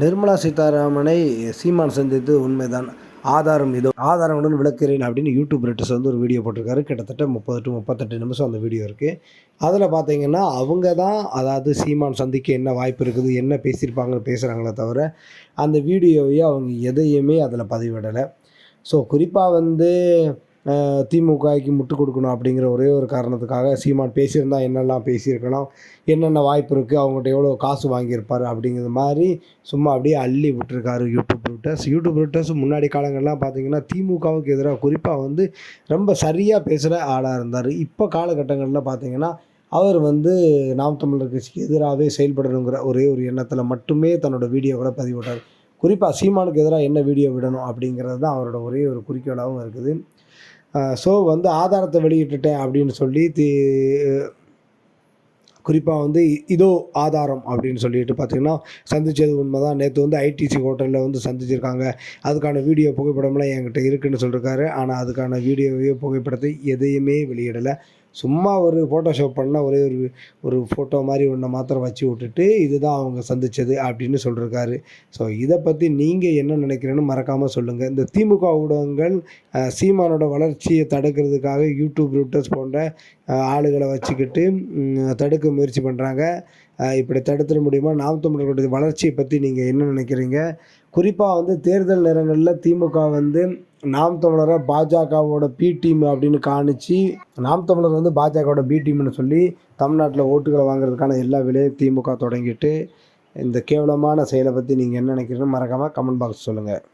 நிர்மலா சீதாராமனை சீமான் சந்தித்து உண்மைதான், ஆதாரம் இதோ ஆதாரங்களுடன் விளக்குகிறேன் அப்படின்னு யூடியூப் ரெட்டர்ஸ் வந்து ஒரு வீடியோ போட்டிருக்காரு. கிட்டத்தட்ட 30 to 38 நிமிஷம் அந்த வீடியோ இருக்குது. அதில் பார்த்தீங்கன்னா அவங்க தான், அதாவது சீமான் சந்திக்க என்ன வாய்ப்பு இருக்குது, என்ன பேசியிருப்பாங்கன்னு பேசுகிறாங்களே தவிர அந்த வீடியோவையே அவங்க எதையுமே அதில் பதிவிடலை. ஸோ குறிப்பாக வந்து திமுகவுக்கு முட்டுக் கொடுக்கணும் அப்படிங்கிற ஒரே ஒரு காரணத்துக்காக சீமான் பேசியிருந்தால் என்னெல்லாம் பேசியிருக்கலாம், என்னென்ன வாய்ப்பு இருக்குது, அவங்ககிட்ட எவ்வளோ காசு வாங்கியிருப்பார் அப்படிங்கிற மாதிரி சும்மா அப்படியே அள்ளி விட்டுருக்காரு யூடியூப் ரூட்டர்ஸ். முன்னாடி காலங்கள்லாம் பார்த்தீங்கன்னா திமுகவுக்கு எதிராக குறிப்பாக வந்து ரொம்ப சரியாக பேசுகிற ஆளாக இருந்தார். இப்போ காலகட்டங்களில் பார்த்தீங்கன்னா அவர் வந்து நாம் தமிழர் கட்சிக்கு எதிராகவே செயல்படணுங்கிற ஒரே ஒரு எண்ணத்தில் மட்டுமே தன்னோட வீடியோவை பதிவிட்டார். குறிப்பாக சீமானுக்கு எதிராக என்ன வீடியோ விடணும் அப்படிங்கிறது தான் அவரோட ஒரே ஒரு குறிக்கோளாகவும் இருக்குது. ஸோ வந்து ஆதாரத்தை வெளியிட்டுட்டேன் அப்படின்னு சொல்லி குறிப்பாக வந்து இதோ ஆதாரம் அப்படின்னு சொல்லிட்டு பார்த்திங்கன்னா சந்தித்தது உண்மை தான். நேற்று வந்து ஐடிசி ஹோட்டலில் வந்து சந்திச்சிருக்காங்க. அதுக்கான வீடியோ புகைப்படம்லாம் என்கிட்ட இருக்குதுன்னு சொல்லியிருக்காரு. ஆனால் அதுக்கான வீடியோவையோ புகைப்படத்தை எதையுமே வெளியிடலை. சும்மா ஒரு ஃபோட்டோஷாப் பண்ண ஒரே ஒரு ஃபோட்டோ மாதிரி ஒன்றை மாத்திரம் வச்சு விட்டுட்டு இதுதான் அவங்க சந்தித்தது அப்படின்னு சொல்லியிருக்காரு. ஸோ இதை பற்றி நீங்கள் என்ன நினைக்கிறேன்னு மறக்காமல் சொல்லுங்கள். இந்த திமுக ஊடகங்கள் சீமானோட வளர்ச்சியை தடுக்கிறதுக்காக யூடியூப் ரூட்டர்ஸ் போன்ற ஆளுகளை வச்சுக்கிட்டு தடுக்க முயற்சி பண்ணுறாங்க. இப்படி தடுத்துட முடியுமா? நாம் தமிழர்களுடைய வளர்ச்சியை பற்றி நீங்கள் என்ன நினைக்கிறீங்க? குறிப்பாக வந்து தேர்தல் நேரங்களில் திமுக வந்து நாம் தமிழரை பாஜகவோட பி டீம் அப்படின்னு காணிச்சு, நாம் தமிழர் வந்து பாஜகவோட பி டீம்னு சொல்லி தமிழ்நாட்டில் ஓட்டுகளை வாங்குறதுக்கான எல்லா வேலையும் திமுக தொடங்கிட்டு, இந்த கேவலமான செயலை பற்றி நீங்கள் என்ன நினைக்கிறீங்கன்னு மறக்காமல் கமெண்ட் பாக்ஸ் சொல்லுங்கள்.